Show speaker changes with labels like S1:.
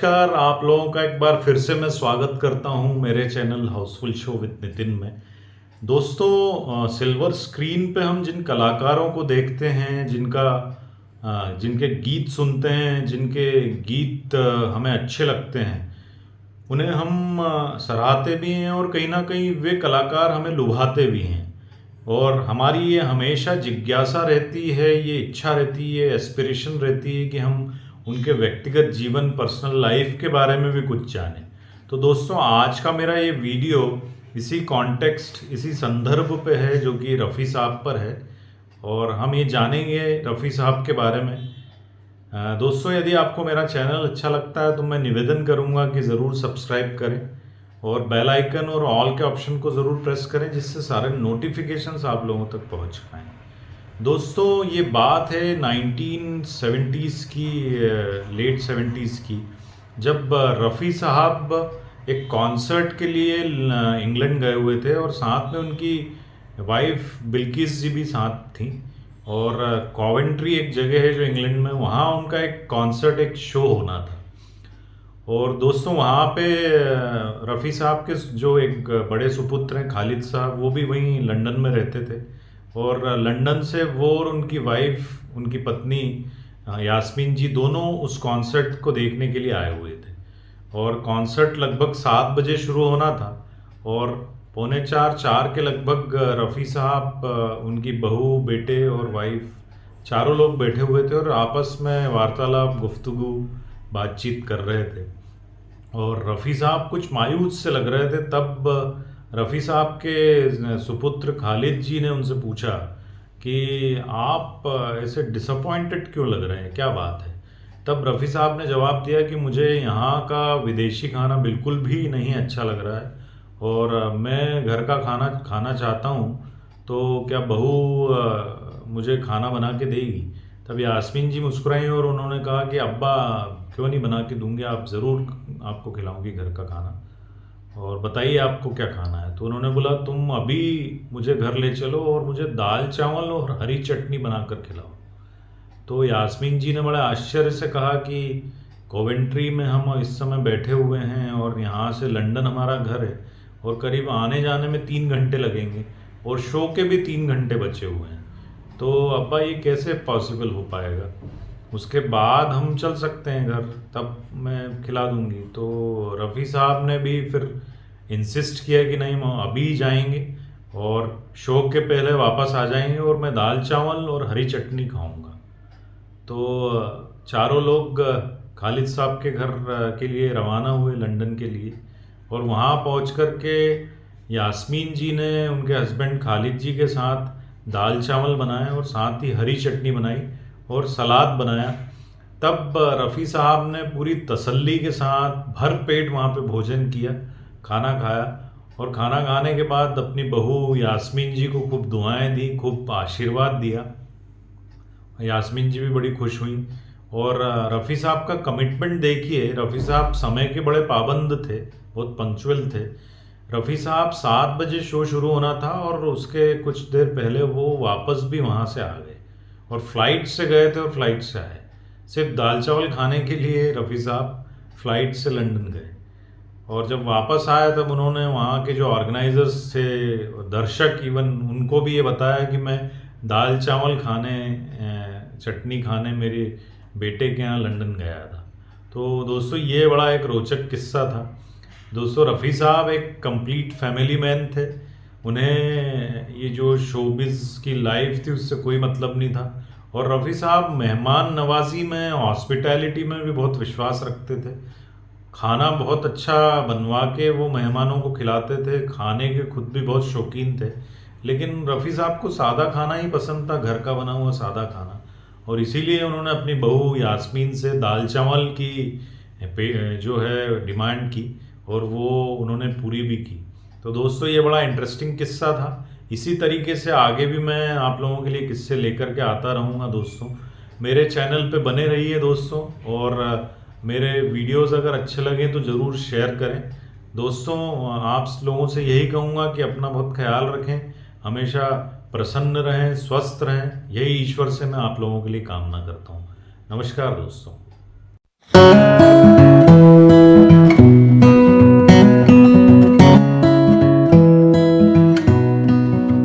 S1: नमस्कार, आप लोगों का एक बार फिर से मैं स्वागत करता हूं मेरे channel Housefull show with Nitin में। दोस्तों, सिल्वर स्क्रीन पे हम जिन कलाकारों को देखते हैं, जिनके गीत सुनते हैं, जिनके गीत हमें अच्छे लगते हैं, उन्हें हम सराहते भी हैं और कहीं ना कहीं वे कलाकार हमें लुभाते भी हैं। और हमारी ये हमेशा जिज्ञासा रहती है, ये इच्छा रहती है, एस्पिरेशन रहती है कि हम उनके व्यक्तिगत जीवन, पर्सनल लाइफ के बारे में भी कुछ जानें। तो दोस्तों, आज का मेरा ये वीडियो इसी कॉन्टेक्स्ट, इसी संदर्भ पे है जो कि रफ़ी साहब पर है, और हम ये जानेंगे रफ़ी साहब के बारे में। दोस्तों, यदि आपको मेरा चैनल अच्छा लगता है तो मैं निवेदन करूंगा कि ज़रूर सब्सक्राइब करें और बेल आइकन और ऑल के ऑप्शन को ज़रूर प्रेस करें, जिससे सारे नोटिफिकेशंस आप लोगों तक पहुंच पाएँ। दोस्तों, ये बात है 1970s की, लेट 70s की, जब रफ़ी साहब एक कॉन्सर्ट के लिए इंग्लैंड गए हुए थे और साथ में उनकी वाइफ बिल्किस जी भी साथ थी। और कॉवेंट्री एक जगह है जो इंग्लैंड में, वहाँ उनका एक कॉन्सर्ट, एक शो होना था। और दोस्तों, वहाँ पे रफ़ी साहब के जो एक बड़े सुपुत्र हैं खालिद साहब, वो भी वहीं लंदन में रहते थे। और लंदन से वो और उनकी वाइफ, उनकी पत्नी यास्मीन जी, दोनों उस कॉन्सर्ट को देखने के लिए आए हुए थे। और कॉन्सर्ट लगभग 7 बजे शुरू होना था और 3:45-4 के लगभग रफ़ी साहब, उनकी बहू, बेटे और वाइफ, चारों लोग बैठे हुए थे और आपस में वार्तालाप, गुफ्तगू, बातचीत कर रहे थे। और रफ़ी साहब कुछ मायूस से लग रहे थे। तब रफ़ी साहब के सुपुत्र खालिद जी ने उनसे पूछा कि आप ऐसे डिसअपॉइंटेड क्यों लग रहे हैं, क्या बात है। तब रफ़ी साहब ने जवाब दिया कि मुझे यहाँ का विदेशी खाना बिल्कुल भी नहीं अच्छा लग रहा है और मैं घर का खाना खाना चाहता हूँ, तो क्या बहू मुझे खाना बना के देगी। तब यास्मीन जी मुस्कुराई और उन्होंने कहा कि अब्बा क्यों नहीं बना के दूंगे, आप ज़रूर, आपको खिलाऊंगी घर का खाना, और बताइए आपको क्या खाना है। तो उन्होंने बोला, तुम अभी मुझे घर ले चलो और मुझे दाल चावल और हरी चटनी बनाकर खिलाओ। तो यास्मीन जी ने बड़े आश्चर्य से कहा कि कोवेंट्री में हम इस समय बैठे हुए हैं और यहाँ से लंदन हमारा घर है और करीब आने जाने में 3 घंटे लगेंगे और शो के भी 3 घंटे बचे हुए हैं, तो अब्बा ये कैसे पॉसिबल हो पाएगा, उसके बाद हम चल सकते हैं घर, तब मैं खिला दूंगी। तो रफ़ी साहब ने भी फिर इंसिस्ट किया कि नहीं, हम अभी जाएंगे और शो के पहले वापस आ जाएंगे और मैं दाल चावल और हरी चटनी खाऊंगा। तो चारों लोग खालिद साहब के घर के लिए रवाना हुए, लंदन के लिए। और वहाँ पहुँच कर के यास्मीन जी ने उनके हस्बैंड खालिद जी के साथ दाल चावल बनाए और साथ ही हरी चटनी बनाई और सलाद बनाया। तब रफ़ी साहब ने पूरी तसल्ली के साथ भर पेट वहाँ पे भोजन किया, खाना खाया, और खाना खाने के बाद अपनी बहू यास्मीन जी को खूब दुआएं दी, खूब आशीर्वाद दिया। यास्मीन जी भी बड़ी खुश हुई। और रफ़ी साहब का कमिटमेंट देखिए, रफ़ी साहब समय के बड़े पाबंद थे, बहुत पंक्चुअल थे। रफ़ी साहब 7 बजे शो शुरू होना था और उसके कुछ देर पहले वो वापस भी वहाँ से आ गए और फ्लाइट से गए थे और फ्लाइट से आए। सिर्फ दाल चावल खाने के लिए रफ़ी साहब फ्लाइट से लंदन गए। और जब वापस आए तब उन्होंने वहाँ के जो ऑर्गेनाइजर्स थे, दर्शक, इवन उनको भी ये बताया कि मैं दाल चावल खाने, चटनी खाने मेरे बेटे के यहाँ लंदन गया था। तो दोस्तों, ये बड़ा एक रोचक किस्सा था। दोस्तों, रफ़ी साहब एक कंप्लीट फैमिली मैन थे। उन्हें ये जो शोबिज़ की लाइफ थी उससे कोई मतलब नहीं था। और रफ़ी साहब मेहमान नवाजी में, हॉस्पिटैलिटी में भी बहुत विश्वास रखते थे। खाना बहुत अच्छा बनवा के वो मेहमानों को खिलाते थे, खाने के खुद भी बहुत शौकीन थे। लेकिन रफ़ी साहब को सादा खाना ही पसंद था, घर का बना हुआ सादा खाना। और इसीलिए उन्होंने अपनी बहू यास्मीन से दाल चावल की जो है डिमांड की और वो उन्होंने पूरी भी की। तो दोस्तों, ये बड़ा इंटरेस्टिंग किस्सा था। इसी तरीके से आगे भी मैं आप लोगों के लिए किस्से लेकर के आता रहूँगा। दोस्तों, मेरे चैनल पे बने रहिए दोस्तों, और मेरे वीडियोस अगर अच्छे लगें तो ज़रूर शेयर करें। दोस्तों, आप लोगों से यही कहूँगा कि अपना बहुत ख्याल रखें, हमेशा प्रसन्न रहें, स्वस्थ रहें, यही ईश्वर से मैं आप लोगों के लिए कामना करता हूँ। नमस्कार दोस्तों।